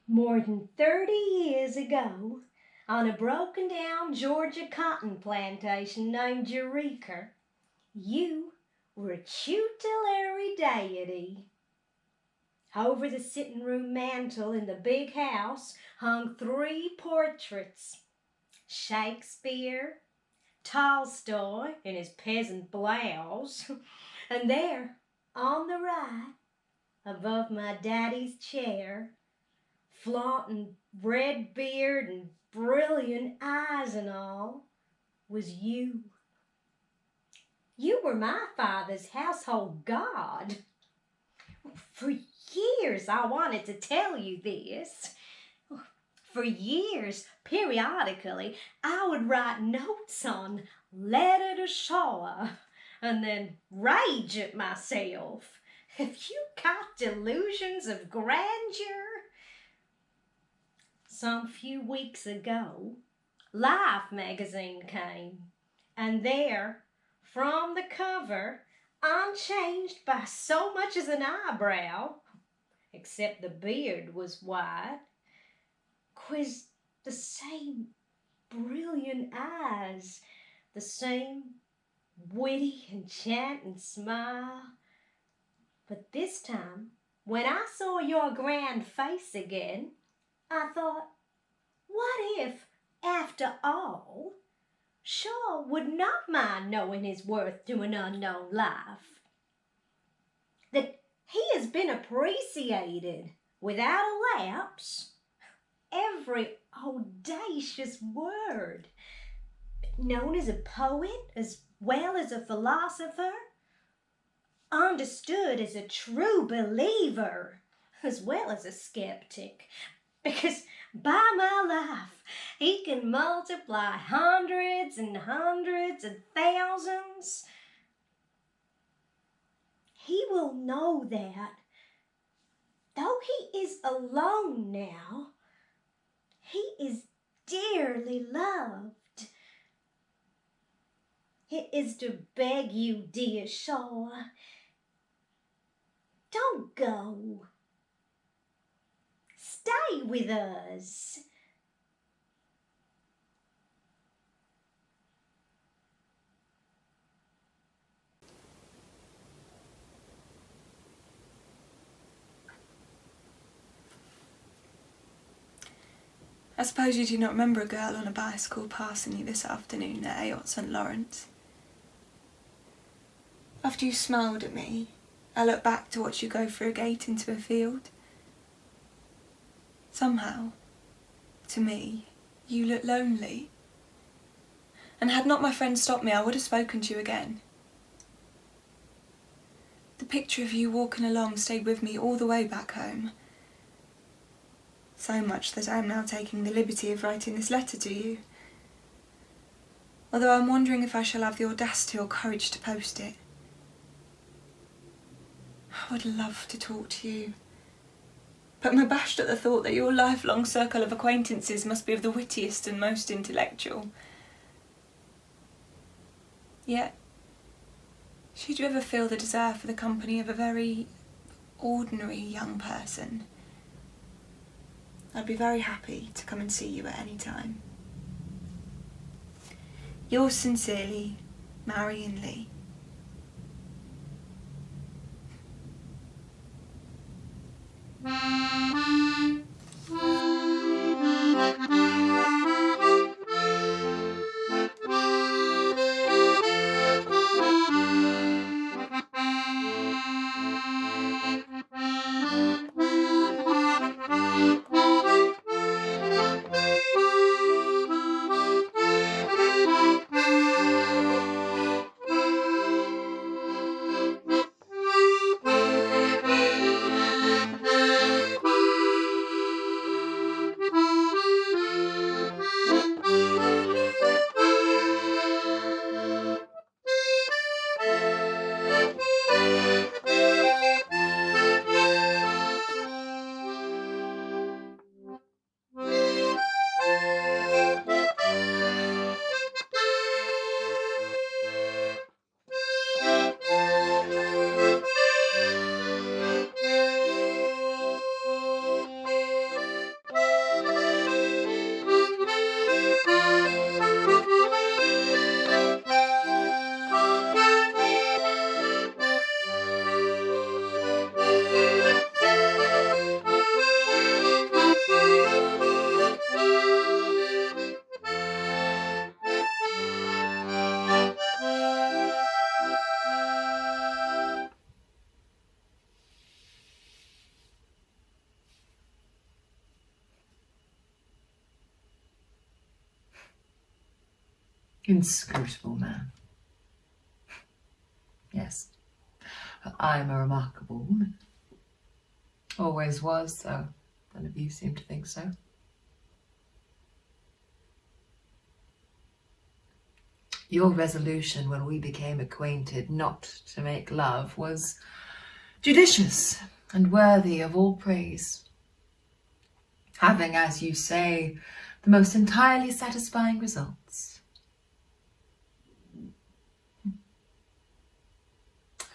More than 30 years ago, on a broken down Georgia cotton plantation named Eureka, you were a tutelary deity. Over the sitting room mantel in the big house hung 3 portraits: Shakespeare, Tolstoy in his peasant blouse, and there, on the right, above my daddy's chair, flaunting red beard and brilliant eyes and all, was you. You were my father's household god. For years I wanted to tell you this. For years, periodically, I would write notes on Letter to Shaw and then rage at myself. Have you got delusions of grandeur? Some few weeks ago, Life magazine came, and there, from the cover, unchanged by so much as an eyebrow, except the beard was white, quizzed the same brilliant eyes, the same witty enchanting smile. But this time, when I saw your grand face again, I thought, what if, after all, Shaw would not mind knowing his worth to an unknown life? That he has been appreciated without a lapse, every audacious word, known as a poet as well as a philosopher, understood as a true believer as well as a skeptic, because by my life, he can multiply hundreds and hundreds and thousands. He will know that, though he is alone now, he is dearly loved. It is to beg you, dear Shaw, don't go. Stay with us. I suppose you do not remember a girl on a bicycle passing you this afternoon at Ayotte St. Lawrence. After you smiled at me, I looked back to watch you go through a gate into a field. Somehow, to me, you looked lonely. And had not my friend stopped me, I would have spoken to you again. The picture of you walking along stayed with me all the way back home. So much that I am now taking the liberty of writing this letter to you. Although I'm wondering if I shall have the audacity or courage to post it. I would love to talk to you, but I'm abashed at the thought that your lifelong circle of acquaintances must be of the wittiest and most intellectual. Yet, should you ever feel the desire for the company of a very ordinary young person, I'd be very happy to come and see you at any time. Yours sincerely, Marion Lee. Inscrutable man. Yes, but I'm a remarkable woman. Always was, though none of you seem to think so. Your resolution when we became acquainted not to make love was judicious and worthy of all praise. Having, as you say, the most entirely satisfying results.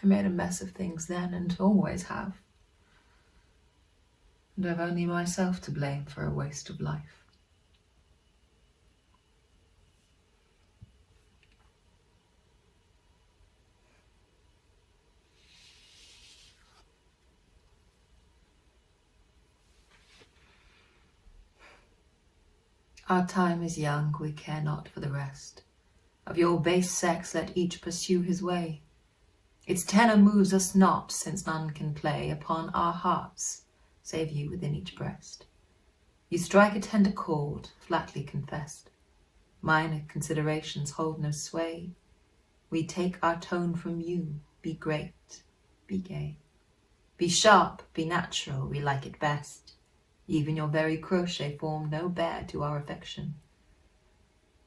I made a mess of things then and always have. And I've only myself to blame for a waste of life. Our time is young, we care not for the rest. Of your base sex let each pursue his way. Its tenor moves us not, since none can play upon our hearts, save you within each breast. You strike a tender chord, flatly confessed. Minor considerations hold no sway. We take our tone from you, be great, be gay. Be sharp, be natural, we like it best. Even your very crochet formed no bear to our affection.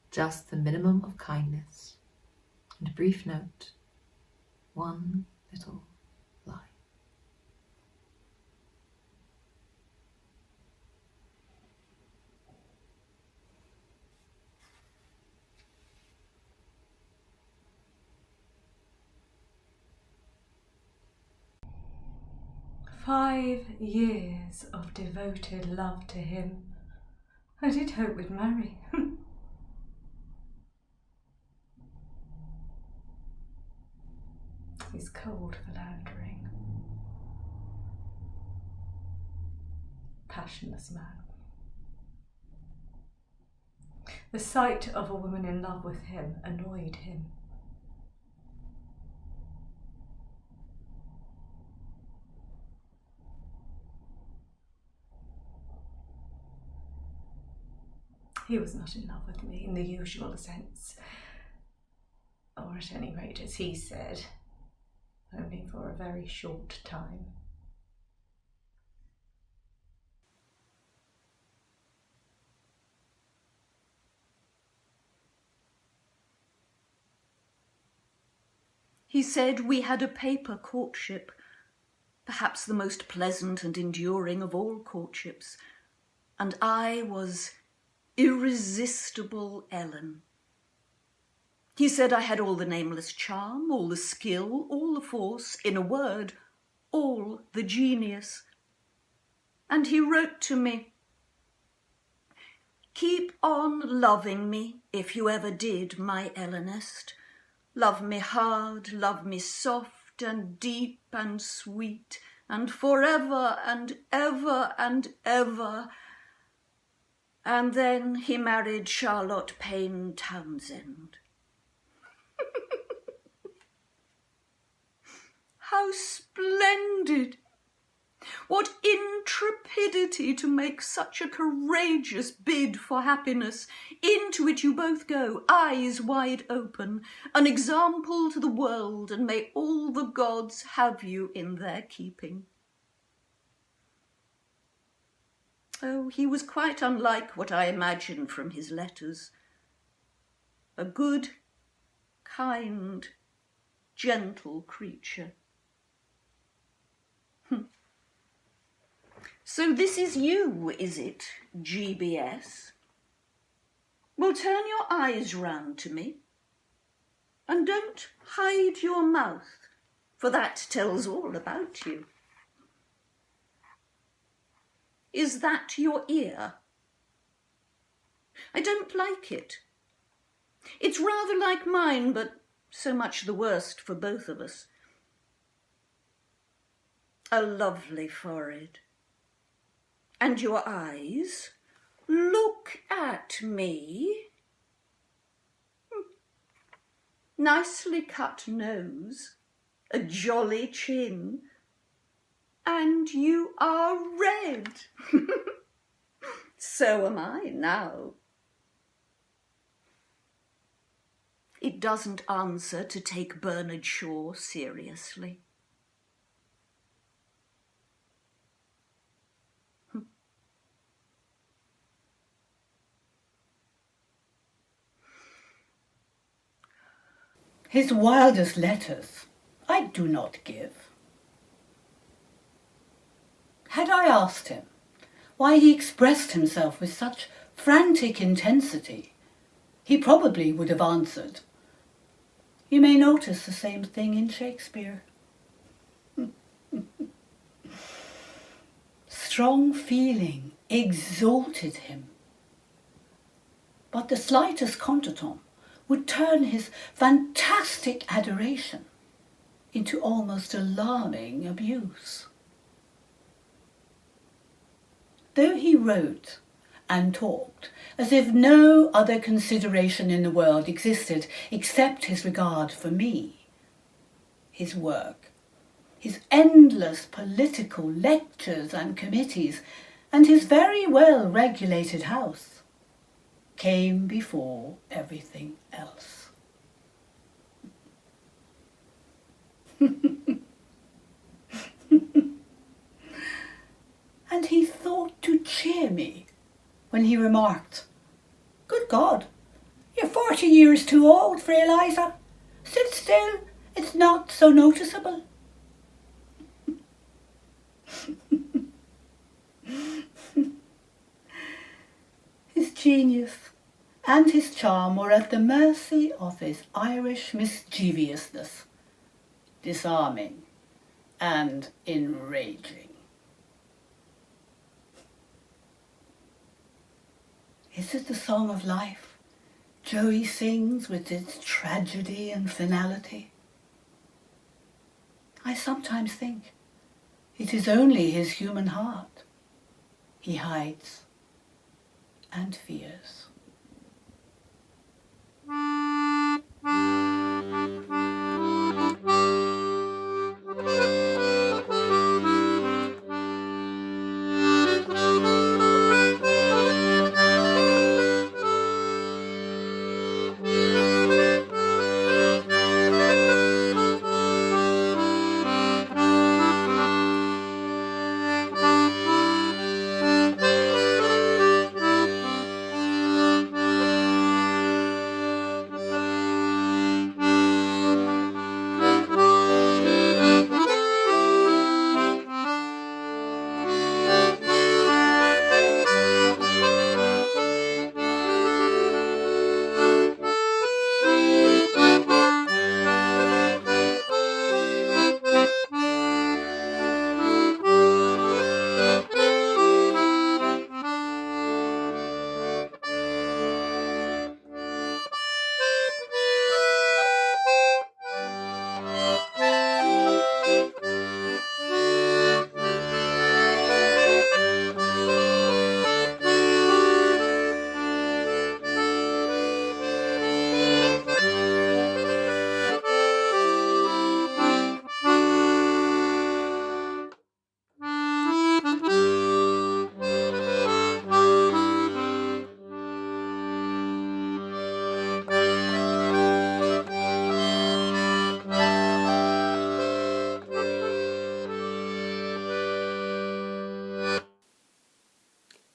Just the minimum of kindness, and a brief note, one little lie. "5 years of devoted love to him. I did hope we'd marry. He's cold philandering. Passionless man. The sight of a woman in love with him annoyed him. He was not in love with me in the usual sense, or at any rate, as he said, only for a very short time. He said we had a paper courtship, perhaps the most pleasant and enduring of all courtships, and I was irresistible Ellen. He said I had all the nameless charm, all the skill, all the force, in a word, all the genius. And he wrote to me, "Keep on loving me, if you ever did, my Ellenest. Love me hard, love me soft and deep and sweet, and forever and ever and ever." And then he married Charlotte Payne Townsend. How splendid! What intrepidity to make such a courageous bid for happiness, into which you both go, eyes wide open, an example to the world, and may all the gods have you in their keeping. Oh, he was quite unlike what I imagined from his letters. A good, kind, gentle creature. So this is you, is it, GBS? Well, turn your eyes round to me, and don't hide your mouth, for that tells all about you. Is that your ear? I don't like it. It's rather like mine, but so much the worst for both of us. A lovely forehead. And your eyes? Look at me. Nicely cut nose, a jolly chin, and you are red. So am I now. It doesn't answer to take Bernard Shaw seriously. His wildest letters I do not give. Had I asked him why he expressed himself with such frantic intensity, he probably would have answered, "You may notice the same thing in Shakespeare." Strong feeling exalted him, but the slightest contretemps would turn his fantastic adoration into almost alarming abuse. Though he wrote and talked as if no other consideration in the world existed except his regard for me, his work, his endless political lectures and committees, and his very well-regulated house came before everything else. And he thought to cheer me when he remarked, "Good God, you're 40 years too old for Eliza. Sit still, it's not so noticeable." His genius and his charm were at the mercy of his Irish mischievousness, disarming and enraging. Is it the song of life Joey sings with its tragedy and finality? I sometimes think it is only his human heart he hides and fears.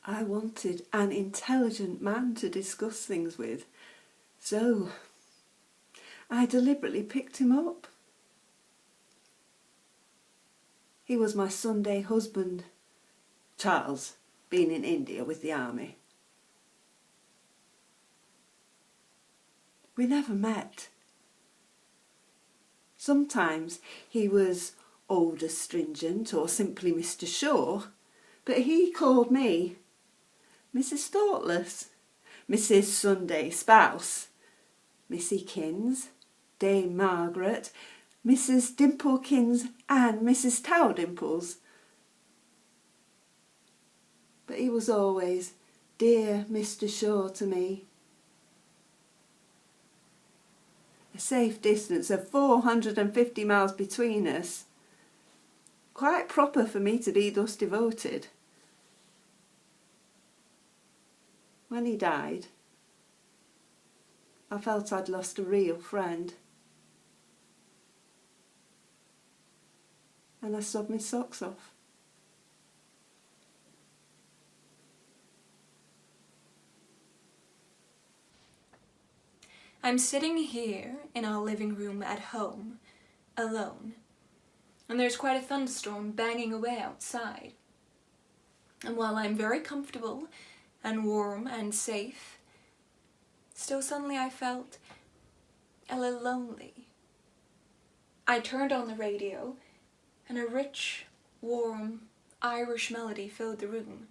I wanted an intelligent man to discuss things with, so I deliberately picked him up. He was my Sunday husband, Charles, being in India with the army. We never met. Sometimes he was old astringent or simply Mr. Shaw, but he called me Mrs. Thoughtless, Mrs. Sunday Spouse, Missy Kins, Dame Margaret, Mrs. Dimplekins and Mrs. Towdimples. But he was always dear Mr. Shaw to me. A safe distance of 450 miles between us. Quite proper for me to be thus devoted. When he died, I felt I'd lost a real friend. And I sobbed my socks off. I'm sitting here in our living room at home, alone, and there's quite a thunderstorm banging away outside. And while I'm very comfortable and warm and safe, still suddenly I felt a little lonely. I turned on the radio, and a rich, warm Irish melody filled the room.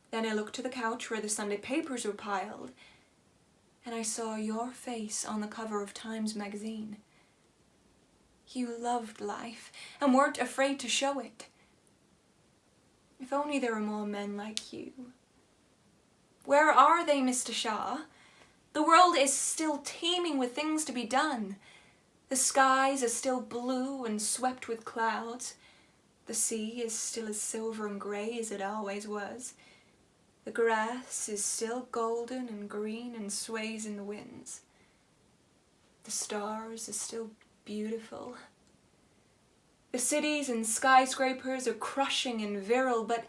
Then I looked to the couch where the Sunday papers were piled, and I saw your face on the cover of Times magazine. You loved life and weren't afraid to show it. If only there were more men like you. Where are they, Mr. Shaw? The world is still teeming with things to be done. The skies are still blue and swept with clouds. The sea is still as silver and grey as it always was. The grass is still golden and green and sways in the winds. The stars are still beautiful. The cities and skyscrapers are crushing and virile, but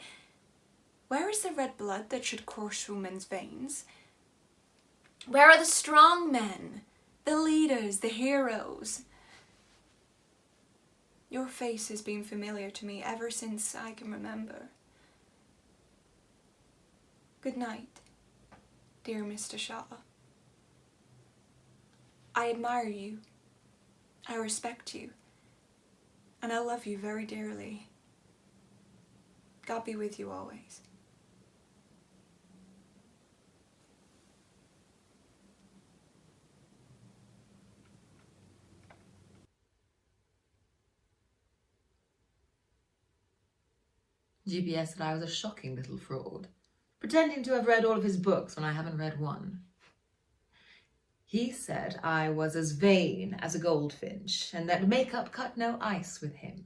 where is the red blood that should course through men's veins? Where are the strong men, the leaders, the heroes? Your face has been familiar to me ever since I can remember. Good night, dear Mr. Shaw. I admire you, I respect you, and I love you very dearly. God be with you always. GPS said I was a shocking little fraud, pretending to have read all of his books when I haven't read one. He said I was as vain as a goldfinch, and that makeup cut no ice with him.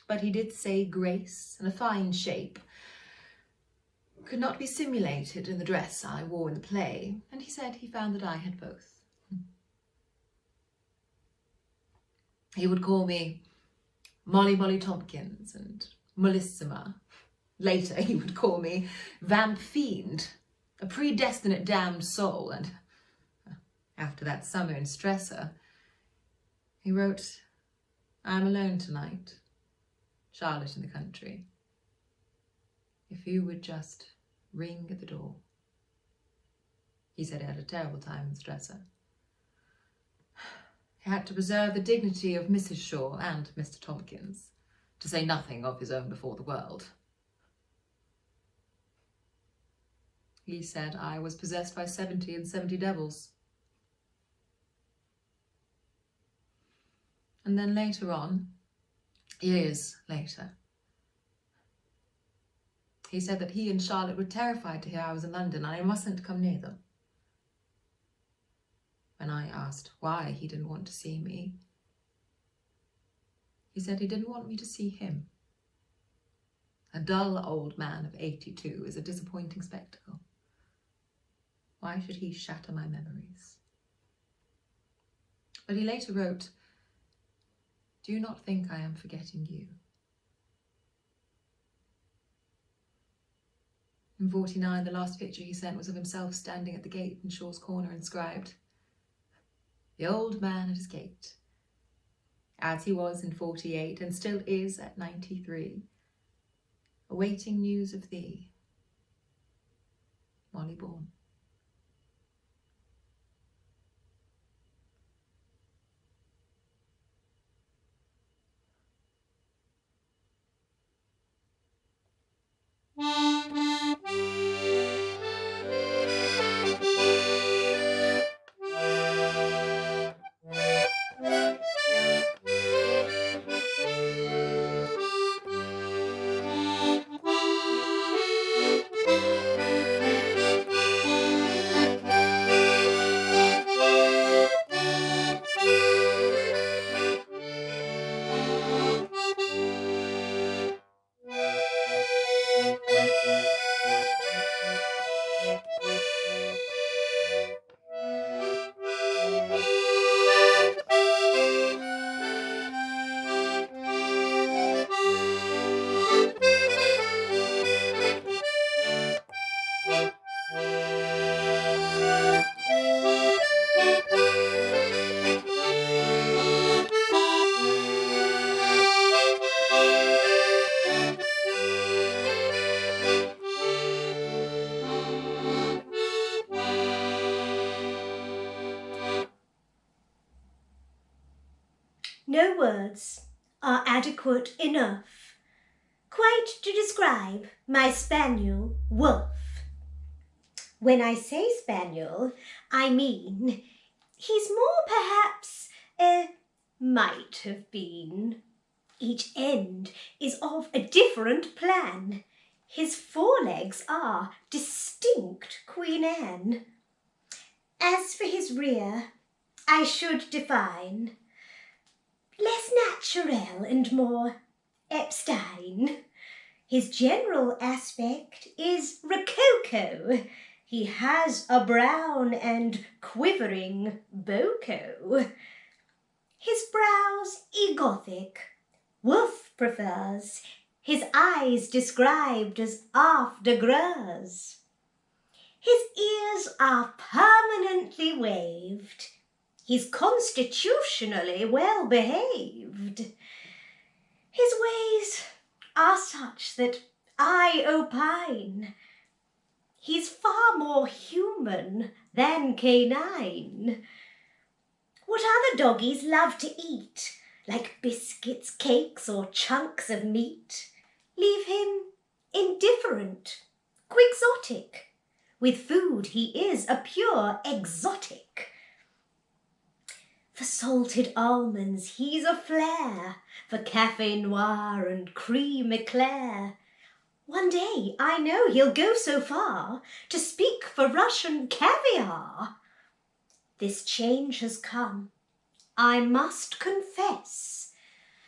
But he did say grace and a fine shape could not be simulated in the dress I wore in the play, and he said he found that I had both. He would call me Molly Tompkins and Mollissima. Later he would call me Vamp Fiend, a predestinate damned soul, and after that summer in Stresa, he wrote, "I'm alone tonight, Charlotte in the country. If you would just ring at the door." He said he had a terrible time in Stresa. He had to preserve the dignity of Mrs. Shaw and Mr. Tompkins, to say nothing of his own before the world. He said I was possessed by 70 and 70 devils. And then later on, years later, he said that he and Charlotte were terrified to hear I was in London and I mustn't come near them. When I asked why he didn't want to see me, he said he didn't want me to see him. A dull old man of 82 is a disappointing spectacle. Why should he shatter my memories? But he later wrote, "Do you not think I am forgetting you?" In 49, the last picture he sent was of himself standing at the gate in Shaw's Corner, inscribed, "The old man at his gate, as he was in 48 and still is at 93, awaiting news of thee, Molly Bourne." No words are adequate enough quite to describe my spaniel, Wolf. When I say spaniel, I mean he's more perhaps might have been. Each end is of a different plan. His forelegs are distinct Queen Anne. As for his rear, I should define less natural and more Epstein. His general aspect is rococo. He has a brown and quivering boko. His brows e-Gothic. Wolf prefers his eyes described as after gras. His ears are permanently waved. He's constitutionally well behaved. His ways are such that I opine he's far more human than canine. What other doggies love to eat, like biscuits, cakes, or chunks of meat, leave him indifferent, quixotic. With food he is a pure exotic. For salted almonds he's a flair, for café noir and cream eclair. One day I know he'll go so far to speak for Russian caviar. This change has come, I must confess,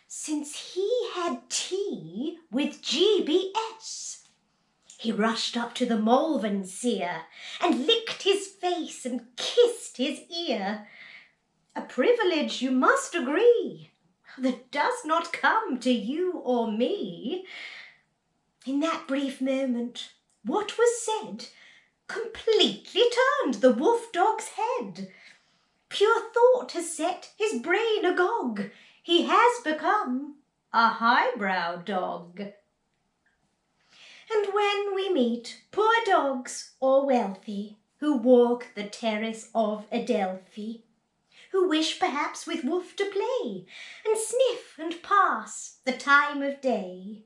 since he had tea with GBS. He rushed up to the Malvern seer and licked his face and kissed his ear. A privilege, you must agree, that does not come to you or me. In that brief moment, what was said completely turned the wolf dog's head. Pure thought has set his brain agog. He has become a highbrow dog. And when we meet poor dogs or wealthy who walk the terrace of Adelphi, who wish perhaps with wolf to play and sniff and pass the time of day,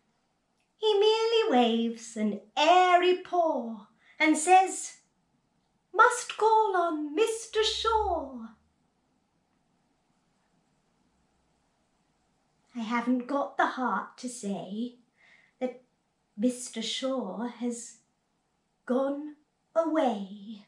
he merely waves an airy paw and says, "Must call on Mr. Shaw." I haven't got the heart to say that Mr. Shaw has gone away.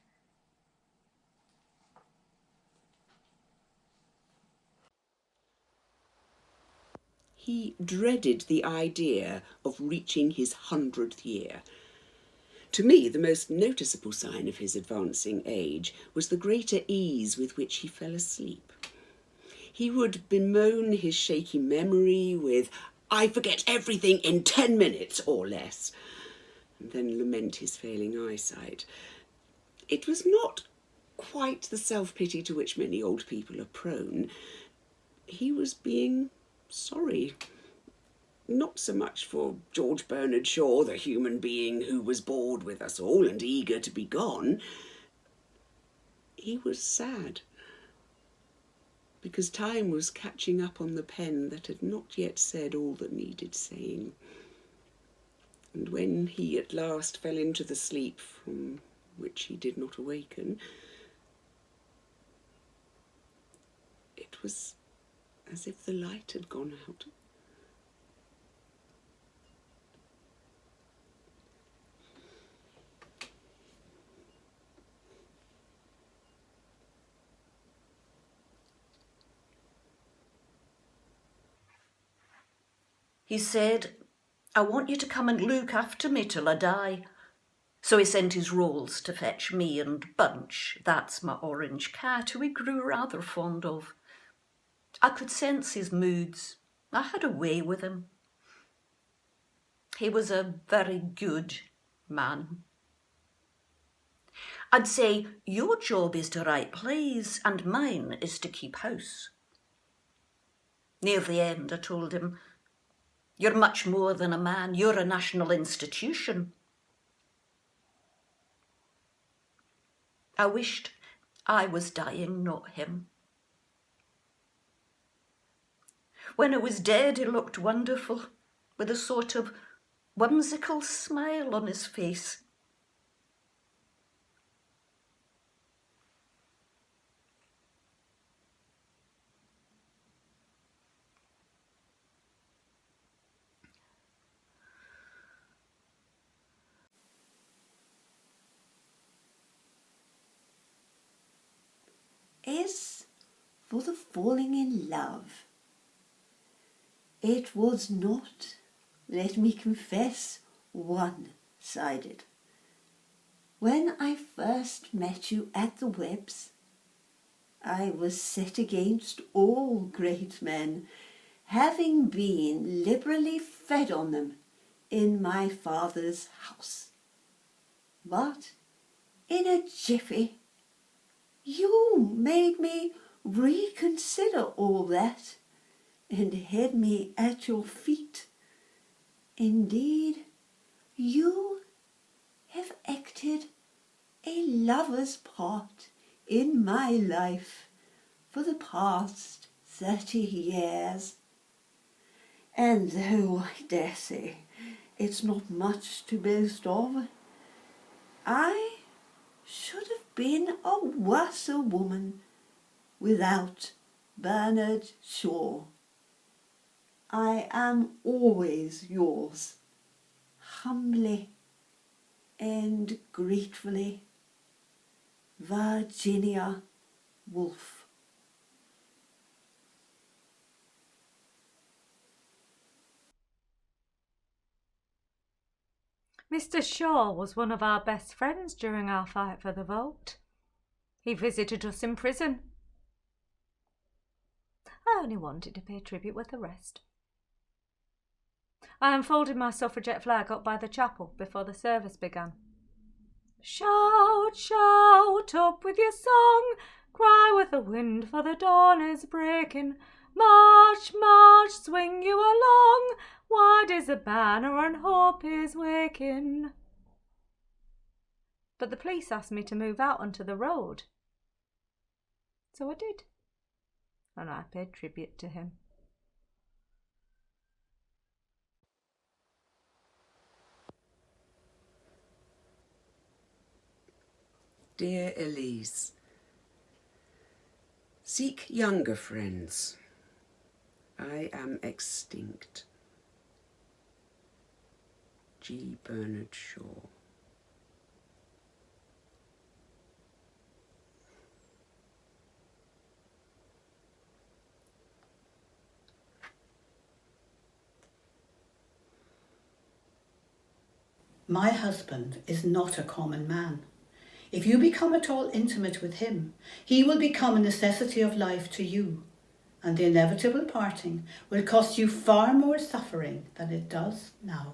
He dreaded the idea of reaching his 100th year. To me, the most noticeable sign of his advancing age was the greater ease with which he fell asleep. He would bemoan his shaky memory with, "I forget everything in 10 minutes or less," and then lament his failing eyesight. It was not quite the self-pity to which many old people are prone. He was being sorry. Not so much for George Bernard Shaw, the human being who was bored with us all and eager to be gone. He was sad, because time was catching up on the pen that had not yet said all that needed saying. And when he at last fell into the sleep from which he did not awaken, it was as if the light had gone out. He said, "I want you to come and look after me till I die." So he sent his rolls to fetch me and Bunch, that's my orange cat, who he grew rather fond of. I could sense his moods. I had a way with him. He was a very good man. I'd say, "Your job is to write plays and mine is to keep house." Near the end I told him, "You're much more than a man, you're a national institution." I wished I was dying, not him. When it was dead, he looked wonderful, with a sort of whimsical smile on his face. As for the falling in love, it was not, let me confess, one-sided. When I first met you at the Webbs, I was set against all great men, having been liberally fed on them in my father's house. But in a jiffy, you made me reconsider all that and had me at your feet. Indeed, you have acted a lover's part in my life for the past 30 years. And though I dare say it's not much to boast of, I should have been a worser woman without Bernard Shaw. I am always yours, humbly and gratefully, Virginia Woolf. Mr. Shaw was one of our best friends during our fight for the vote. He visited us in prison. I only wanted to pay tribute with the rest. I unfolded my suffragette flag up by the chapel before the service began. Shout, shout, up with your song, cry with the wind, for the dawn is breaking. March, march, swing you along, wide is the banner and hope is waking. But the police asked me to move out onto the road. So I did, and I paid tribute to him. Dear Elise, seek younger friends. I am extinct. G. Bernard Shaw. My husband is not a common man. If you become at all intimate with him, he will become a necessity of life to you, and the inevitable parting will cost you far more suffering than it does now.